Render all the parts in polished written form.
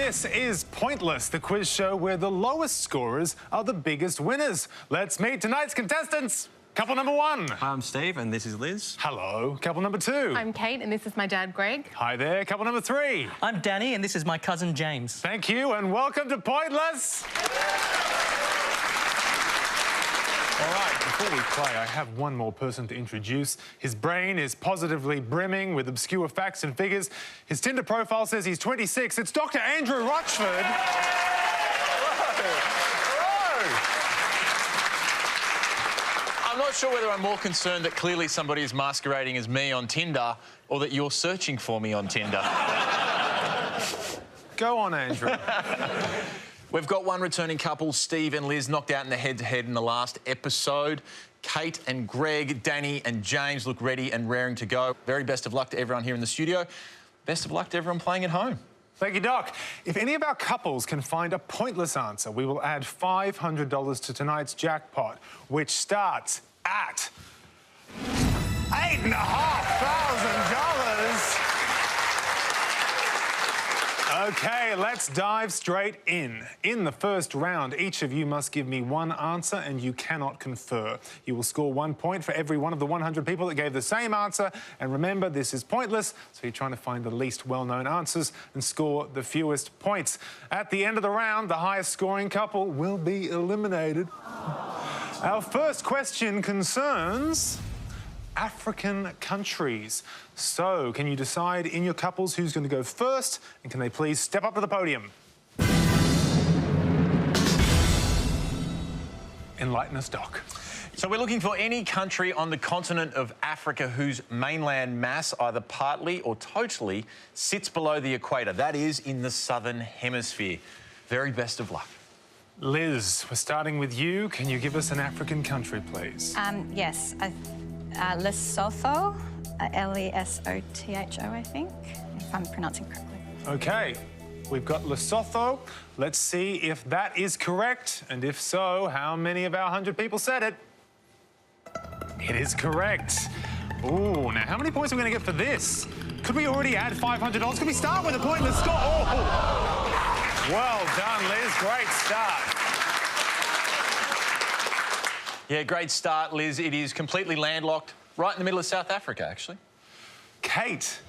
This is Pointless, the quiz show where the lowest scorers are the biggest winners. Let's meet tonight's contestants. Couple number one. I'm Steve, and this is Liz. Hello. Couple number two. I'm Kate, and this is my dad, Greg. Hi there. Couple number three. I'm Danny, and this is my cousin James. Thank you, and welcome to Pointless. All right, before we play, I have one more person to introduce. His brain is positively brimming with obscure facts and figures. His Tinder profile says he's 26. It's Dr. Andrew Rochford. I'm not sure whether I'm more concerned that clearly somebody is masquerading as me on Tinder or that you're searching for me on Tinder. Go on, Andrew. We've got one returning couple, Steve and Liz, knocked out in the head-to-head in the last episode. Kate and Greg, Danny and James look ready and raring to go. Very best of luck to everyone here in the studio. Best of luck to everyone playing at home. Thank you, Doc. If any of our couples can find a pointless answer, we will add $500 to tonight's jackpot, which starts at $8,500. OK, let's dive straight in. In the first round, each of you must give me one answer and you cannot confer. You will score 1 point for every one of the 100 people that gave the same answer. And remember, this is pointless, so you're trying to find the least well-known answers and score the fewest points. At the end of the round, the highest scoring couple will be eliminated. Our first question concerns African countries. So, can you decide in your couples who's going to go first? And can they please step up to the podium? Enlighten us, Doc. So we're looking for any country on the continent of Africa whose mainland mass either partly or totally sits below the equator. That is, in the southern hemisphere. Very best of luck. Liz, we're starting with you. Can you give us an African country, please? Yes. Lesotho, Lesotho, I think, if I'm pronouncing correctly. OK, we've got Lesotho. Let's see if that is correct, and if so, how many of our 100 people said it? It is correct. Ooh, now how many points are we going to get for this? Could we already add $500? Could we start with a pointless score? Oh! Well done, Liz. Great start. Yeah, great start, Liz. It is completely landlocked, right in the middle of South Africa, actually. Kate.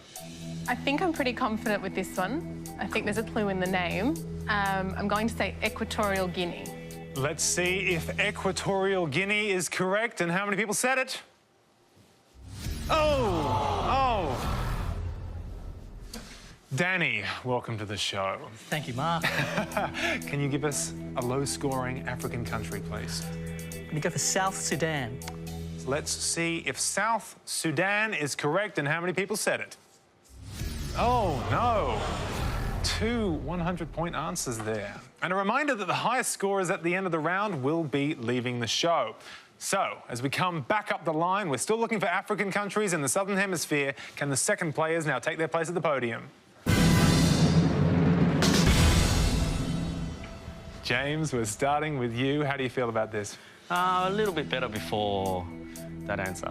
I think I'm pretty confident with this one. I think there's a clue in the name. I'm going to say Equatorial Guinea. Let's see if Equatorial Guinea is correct and how many people said it. Oh! Danny, welcome to the show. Thank you, Mark. Can you give us a low-scoring African country, please? I'm going to go for South Sudan. Let's see if South Sudan is correct and how many people said it. Oh, no. 2 100-point answers there. And a reminder that the highest scorers at the end of the round will be leaving the show. So, as we come back up the line, we're still looking for African countries in the Southern Hemisphere. Can the second players now take their place at the podium? James, we're starting with you. How do you feel about this? A little bit better before that answer.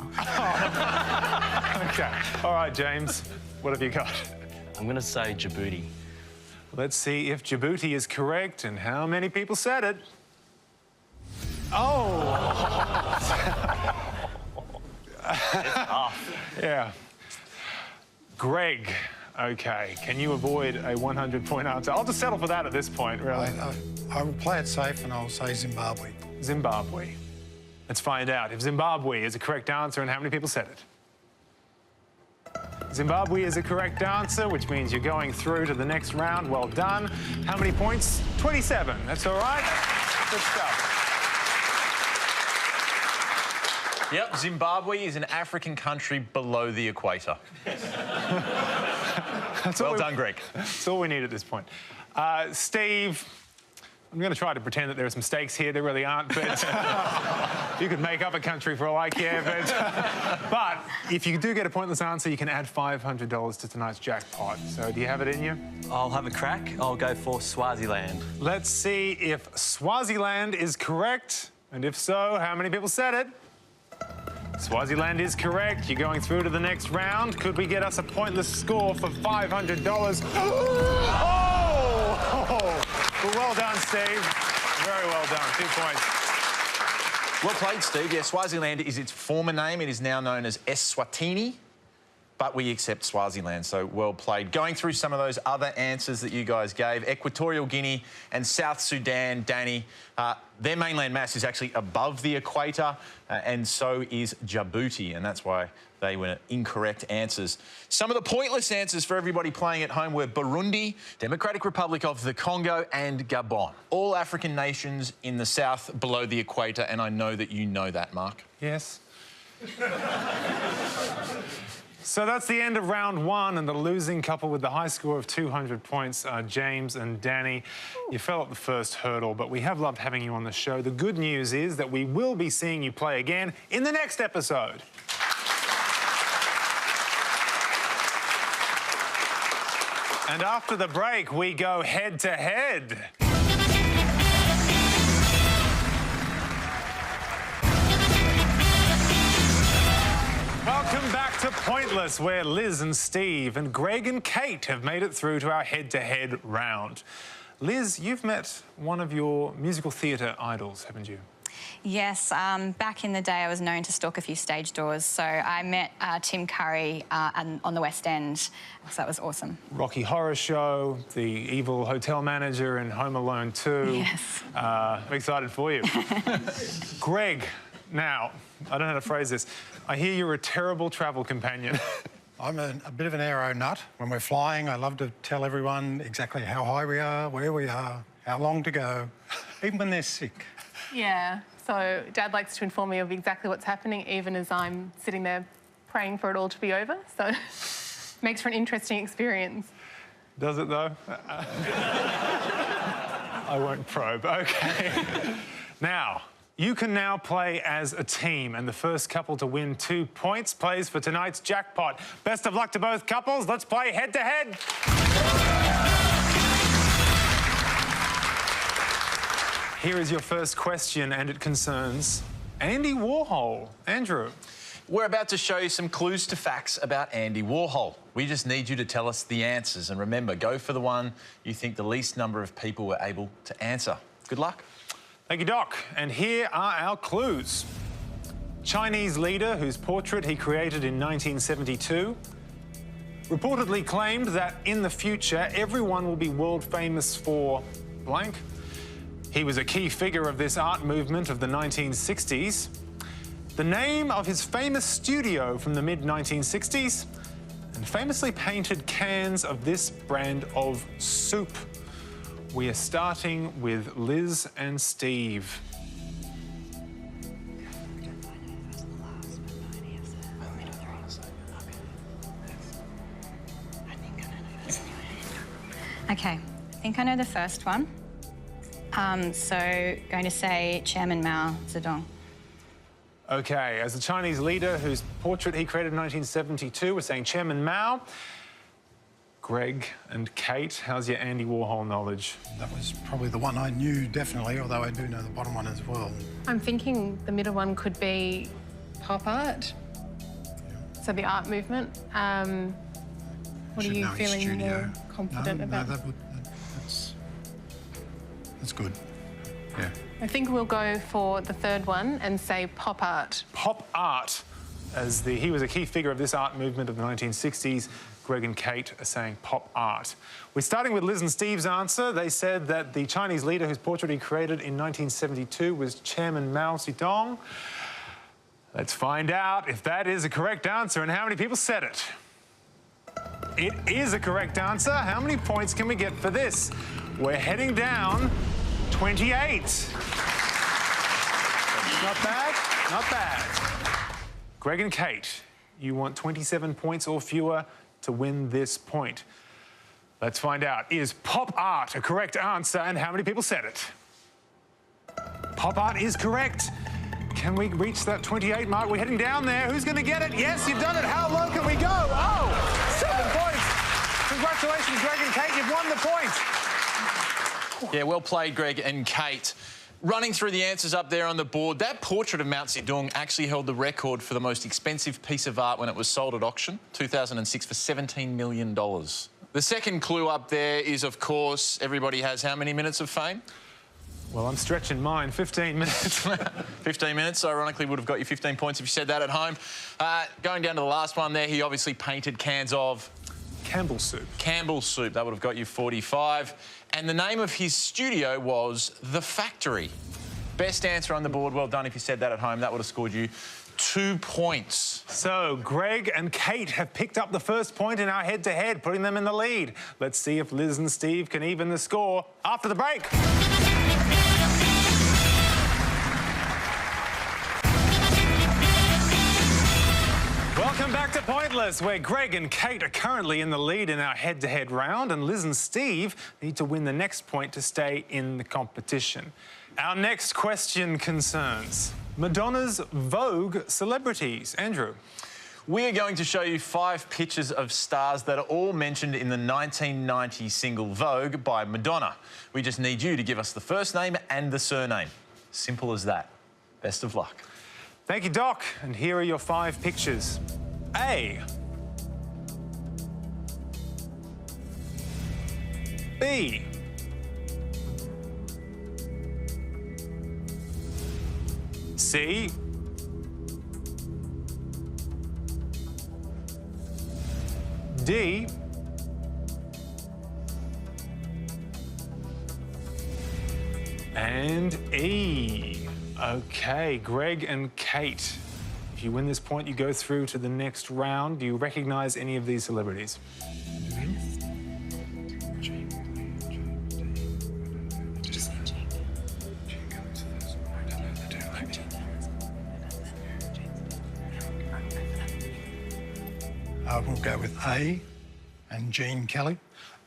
OK. All right, James, what have you got? I'm going to say Djibouti. Let's see if Djibouti is correct and how many people said it. Oh! It's tough. Yeah. Greg, OK, can you avoid a 100-point answer? I'll just settle for that at this point, really. I will play it safe and I'll say Zimbabwe. Zimbabwe. Let's find out if Zimbabwe is a correct answer and how many people said it. Zimbabwe is a correct answer, which means you're going through to the next round. Well done. How many points? 27. That's all right. Good stuff. Yep, Zimbabwe is an African country below the equator. Well done, Greg. That's all we need at this point. Steve, I'm going to try to pretend that there are some stakes here. There really aren't, but you could make up a country for all I care. But if you do get a pointless answer, you can add $500 to tonight's jackpot. So do you have it in you? I'll have a crack. I'll go for Swaziland. Let's see if Swaziland is correct. And if so, how many people said it? Swaziland is correct. You're going through to the next round. Could we get us a pointless score for $500? Oh! Well, well done, Steve. Very well done. 2 points. Well played, Steve. Yeah, Swaziland is its former name. It is now known as Eswatini, but we accept Swaziland, so well played. Going through some of those other answers that you guys gave, Equatorial Guinea and South Sudan, Danny, their mainland mass is actually above the equator, and so is Djibouti, and that's why they were incorrect answers. Some of the pointless answers for everybody playing at home were Burundi, Democratic Republic of the Congo and Gabon. All African nations in the south below the equator, and I know that you know that, Mark. Yes. So that's the end of round one, and the losing couple with the high score of 200 points are James and Danny. You fell at the first hurdle, but we have loved having you on the show. The good news is that we will be seeing you play again in the next episode. And after the break, we go head-to-head. Welcome back to Pointless, where Liz and Steve and Greg and Kate have made it through to our head-to-head round. Liz, you've met one of your musical theatre idols, haven't you? Yes, back in the day I was known to stalk a few stage doors, so I met Tim Curry on the West End, so that was awesome. Rocky Horror Show, the evil hotel manager in Home Alone 2. Yes. I'm excited for you. Greg, now, I don't know how to phrase this. I hear you're a terrible travel companion. I'm a bit of an aero nut. When we're flying, I love to tell everyone exactly how high we are, where we are, how long to go, even when they're sick. Yeah, so Dad likes to inform me of exactly what's happening, even as I'm sitting there praying for it all to be over. So makes for an interesting experience. Does it, though? I won't probe. OK. Now, you can now play as a team, and the first couple to win 2 points plays for tonight's jackpot. Best of luck to both couples. Let's play head-to-head. Here is your first question, and it concerns Andy Warhol. Andrew. We're about to show you some clues to facts about Andy Warhol. We just need you to tell us the answers. And remember, go for the one you think the least number of people were able to answer. Good luck. Thank you, Doc. And here are our clues. Chinese leader whose portrait he created in 1972 reportedly claimed that in the future everyone will be world famous for blank. He was a key figure of this art movement of the 1960s. The name of his famous studio from the mid-1960s, and famously painted cans of this brand of soup. We are starting with Liz and Steve. Okay, I think I know the first one. So going to say Chairman Mao Zedong. Okay, as the Chinese leader whose portrait he created in 1972, we're saying Chairman Mao. Greg and Kate, how's your Andy Warhol knowledge? That was probably the one I knew, definitely, although I do know the bottom one as well. I'm thinking the middle one could be pop art. So the art movement. What are you feeling more confident about? No, that's good. Yeah. I think we'll go for the third one and say pop art. Pop art, as he was a key figure of this art movement of the 1960s. Greg and Kate are saying pop art. We're starting with Liz and Steve's answer. They said that the Chinese leader whose portrait he created in 1972 was Chairman Mao Zedong. Let's find out if that is a correct answer and how many people said it. It is a correct answer. How many points can we get for this? We're heading down 28. Not bad, not bad. Greg and Kate, you want 27 points or fewer to win this point. Let's find out. Is pop art a correct answer, and how many people said it? Pop art is correct. Can we reach that 28 mark? We're heading down there. Who's going to get it? Yes, you've done it. How low can we go? Oh, 7 points. Congratulations, Greg and Kate. You've won the point. Yeah, well played, Greg and Kate. Running through the answers up there on the board, that portrait of Mao Zedong actually held the record for the most expensive piece of art when it was sold at auction, 2006, for $17 million. The second clue up there is, of course, everybody has how many minutes of fame? Well, I'm stretching mine, 15 minutes. 15 minutes, ironically, would have got you 15 points if you said that at home. Going down to the last one there, he obviously painted cans of... Campbell's soup. Campbell's soup, that would have got you 45. And the name of his studio was The Factory. Best answer on the board, well done if you said that at home. That would have scored you 2 points. So, Greg and Kate have picked up the first point in our head-to-head, putting them in the lead. Let's see if Liz and Steve can even the score after the break. Welcome back to Pointless, where Greg and Kate are currently in the lead in our head-to-head round, and Liz and Steve need to win the next point to stay in the competition. Our next question concerns Madonna's Vogue celebrities. Andrew. We are going to show you 5 pictures of stars that are all mentioned in the 1990 single Vogue by Madonna. We just need you to give us the first name and the surname. Simple as that. Best of luck. Thank you, Doc. And here are your 5 pictures. A. B. C. D. And E. Okay, Greg and Kate. If you win this point, you go through to the next round. Do you recognise any of these celebrities? We'll go with A and Gene Kelly.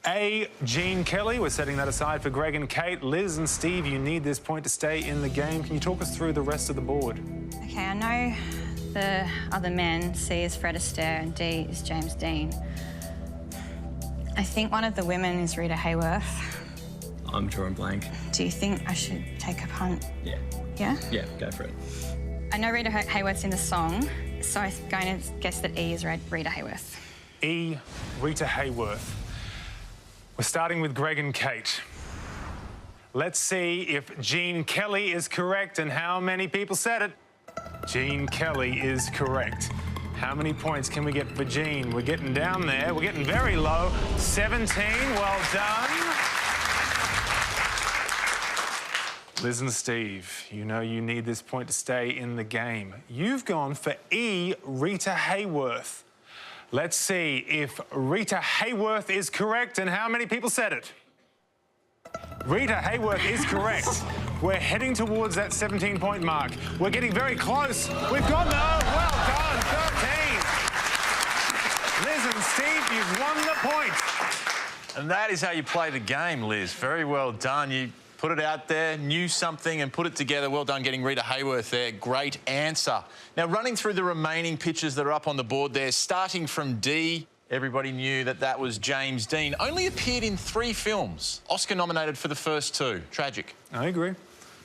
A, Gene Kelly. We're setting that aside for Greg and Kate. Liz and Steve, you need this point to stay in the game. Can you talk us through the rest of the board? Okay, I know the other men. C is Fred Astaire and D is James Dean. I think one of the women is Rita Hayworth. I'm drawing blank. Do you think I should take a punt? Yeah. Yeah? Yeah, go for it. I know Rita Hayworth's in the song, so I'm going to guess that E is Rita Hayworth. E, Rita Hayworth. We're starting with Greg and Kate. Let's see if Gene Kelly is correct and how many people said it. Gene Kelly is correct. How many points can we get for Gene? We're getting down there. We're getting very low. 17, well done. Liz and Steve, you know you need this point to stay in the game. You've gone for E, Rita Hayworth. Let's see if Rita Hayworth is correct and how many people said it. Rita Hayworth is correct. We're heading towards that 17-point mark. We're getting very close. We've got there. Well done, 13. Liz and Steve, you've won the point. And that is how you play the game, Liz. Very well done. You put it out there, knew something and put it together. Well done getting Rita Hayworth there. Great answer. Now, running through the remaining pictures that are up on the board there, starting from D, everybody knew that that was James Dean. Only appeared in 3 films. Oscar nominated for the first 2. Tragic. I agree.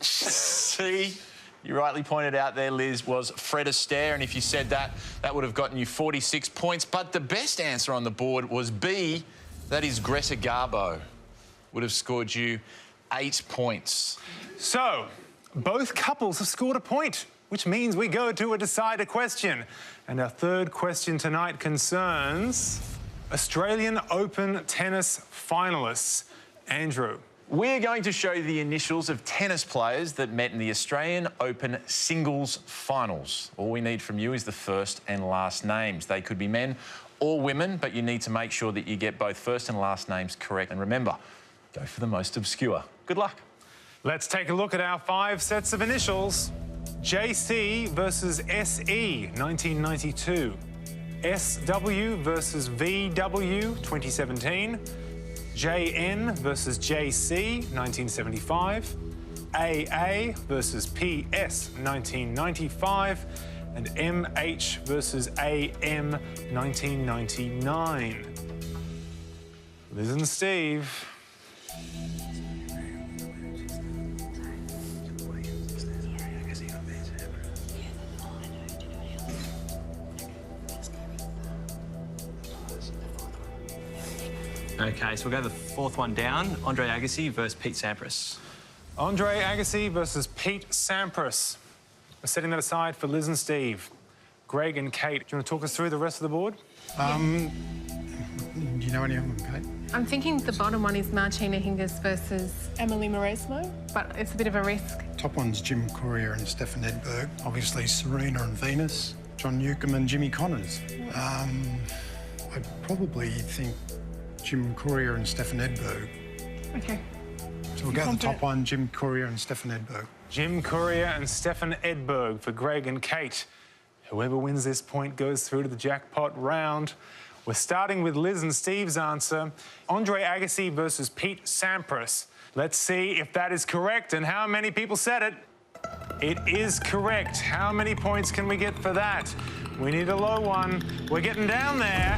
C, you rightly pointed out there, Liz, was Fred Astaire. And if you said that, that would have gotten you 46 points. But the best answer on the board was B, that is Greta Garbo. Would have scored you 8 points. So, both couples have scored a point, which means we go to a decider question. And our third question tonight concerns Australian Open tennis finalists. Andrew. We're going to show you the initials of tennis players that met in the Australian Open singles finals. All we need from you is the first and last names. They could be men or women, but you need to make sure that you get both first and last names correct. And remember, go for the most obscure. Good luck. Let's take a look at our 5 sets of initials. JC versus SE, 1992. SW versus VW, 2017. JN versus JC, 1975. AA versus PS, 1995. And MH versus AM, 1999. Liz and Steve. Okay, so we'll go the fourth one down. Andre Agassi versus Pete Sampras. Andre Agassi versus Pete Sampras. We're setting that aside for Liz and Steve. Greg and Kate, do you want to talk us through the rest of the board? Do you know any of them, Kate? I'm thinking the bottom one is Martina Hingis versus Emily Mauresmo, but it's a bit of a risk. Top one's Jim Courier and Stefan Edberg. Obviously, Serena and Venus. John Newcombe and Jimmy Connors. I'd probably think Jim Courier and Stefan Edberg. Okay. So we'll go the top one, Jim Courier and Stefan Edberg. Jim Courier and Stefan Edberg for Greg and Kate. Whoever wins this point goes through to the jackpot round. We're starting with Liz and Steve's answer. Andre Agassi versus Pete Sampras. Let's see if that is correct and how many people said it. It is correct. How many points can we get for that? We need a low one. We're getting down there.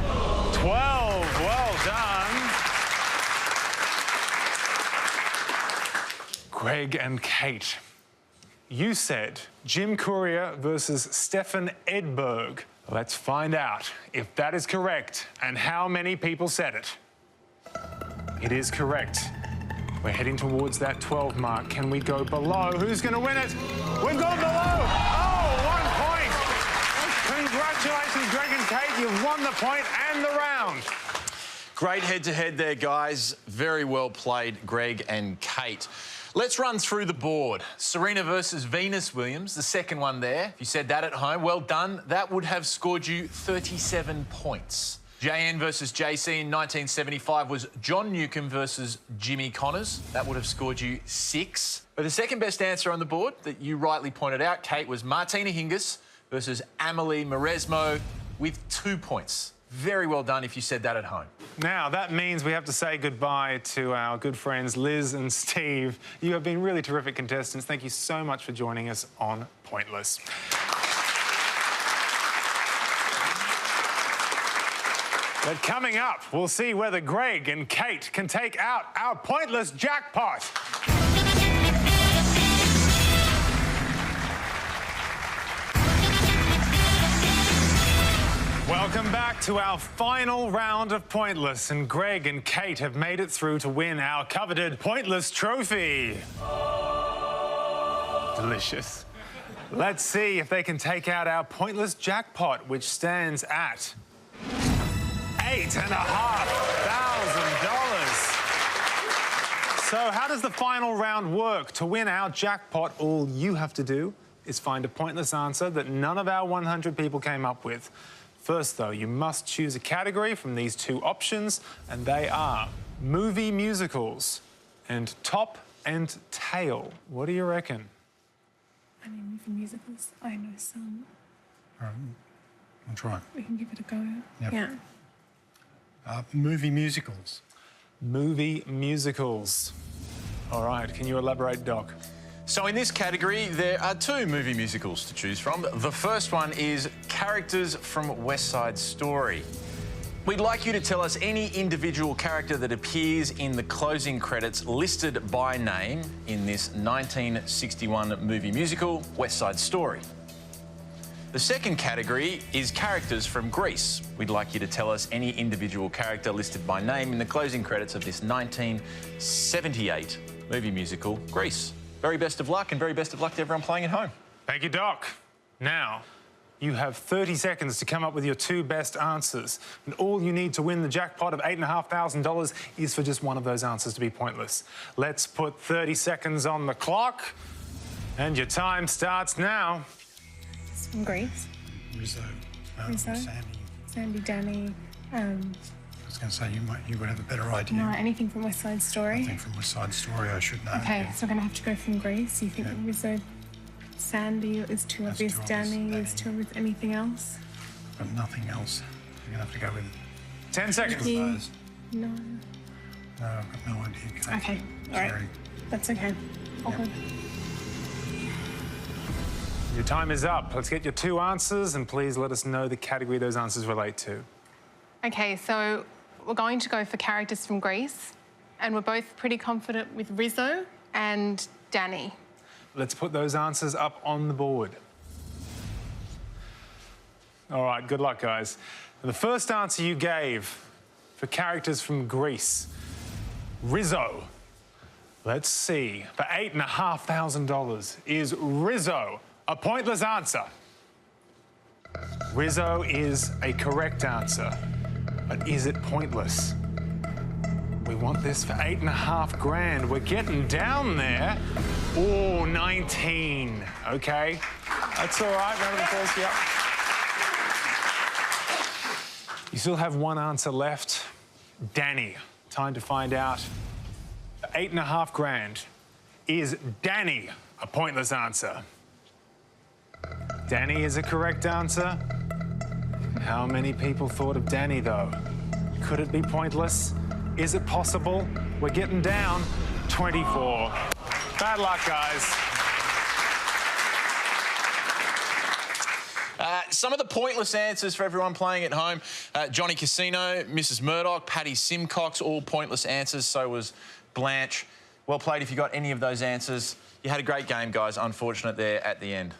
12. Well done. Greg and Kate, you said Jim Courier versus Stefan Edberg. Let's find out if that is correct and how many people said it. It is correct. We're heading towards that 12 mark. Can we go below? Who's going to win it? We've gone below. Oh, 1 point. Congratulations, Greg and Kate. You've won the point and the round. Great head-to-head there, guys. Very well played, Greg and Kate. Let's run through the board. Serena versus Venus Williams, the second one there. If you said that at home, well done. That would have scored you 37 points. JN versus JC in 1975 was John Newcombe versus Jimmy Connors. That would have scored you 6. But the second best answer on the board that you rightly pointed out, Kate, was Martina Hingis versus Amelie Mauresmo with 2 points. Very well done if you said that at home. Now, that means we have to say goodbye to our good friends Liz and Steve. You have been really terrific contestants. Thank you so much for joining us on Pointless. But coming up, we'll see whether Greg and Kate can take out our Pointless jackpot. Welcome back to our final round of Pointless, and Greg and Kate have made it through to win our coveted Pointless trophy. Delicious. Let's see if they can take out our Pointless jackpot, which stands at $8,500. So how does the final round work? To win our jackpot, all you have to do is find a pointless answer that none of our 100 people came up with. First, though, you must choose a category from these 2 options, and they are movie musicals and top and tail. What do you reckon? I mean, movie musicals, I know some. I'll try. We can give it a go. Yep. Yeah. Movie musicals. Movie musicals. All right, can you elaborate, Doc? So in this category, there are 2 movie musicals to choose from. The first one is characters from West Side Story. We'd like you to tell us any individual character that appears in the closing credits listed by name in this 1961 movie musical, West Side Story. The second category is characters from Grease. We'd like you to tell us any individual character listed by name in the closing credits of this 1978 movie musical, Grease. Very best of luck, and very best of luck to everyone playing at home. Thank you, Doc. Now, you have 30 seconds to come up with your 2 best answers. And all you need to win the jackpot of $8,500 is for just one of those answers to be pointless. Let's put 30 seconds on the clock. And your time starts now. Some Grease. Rizzo. Rizzo? Sandy, Danny. I was going to say you would have a better idea. No, anything from West Side Story. I think from West Side Story I should know. Okay, so we're going to have to go from Grease. You think Rizzo, Sandy is too obvious, too obvious. Danny is too obvious. Anything else? But nothing else. You're going to have to go with 10 seconds. those. No. No, I've got no idea. Kate. Okay, all right. Sorry. That's okay. I'll hold. Your time is up. Let's get your 2 answers, and please let us know the category those answers relate to. Okay, so we're going to go for characters from Grease, and we're both pretty confident with Rizzo and Danny. Let's put those answers up on the board. All right, good luck, guys. The first answer you gave for characters from Greece. Rizzo. Let's see. For $8,500, is Rizzo a pointless answer? Rizzo is a correct answer, but is it pointless? We want this for $8,500. We're getting down there. Oh, 19. Okay, that's all right. Round of applause. Yep. You still have one answer left. Danny, time to find out. For $8,500, is Danny a pointless answer? Danny is a correct answer. How many people thought of Danny, though? Could it be pointless? Is it possible? We're getting down. 24. Bad luck, guys. Some of the pointless answers for everyone playing at home. Johnny Casino, Mrs. Murdoch, Paddy Simcox, all pointless answers. So was Blanche. Well played if you got any of those answers. You had a great game, guys. Unfortunate there at the end.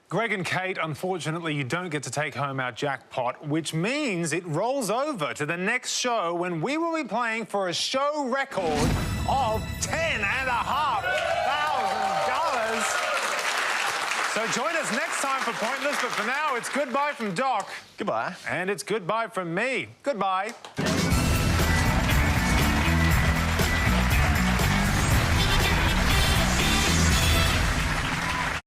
Greg and Kate, unfortunately, you don't get to take home our jackpot, which means it rolls over to the next show when we will be playing for a show record of $10,500. So join us next time for Pointless, but for now, it's goodbye from Doc. Goodbye. And it's goodbye from me. Goodbye.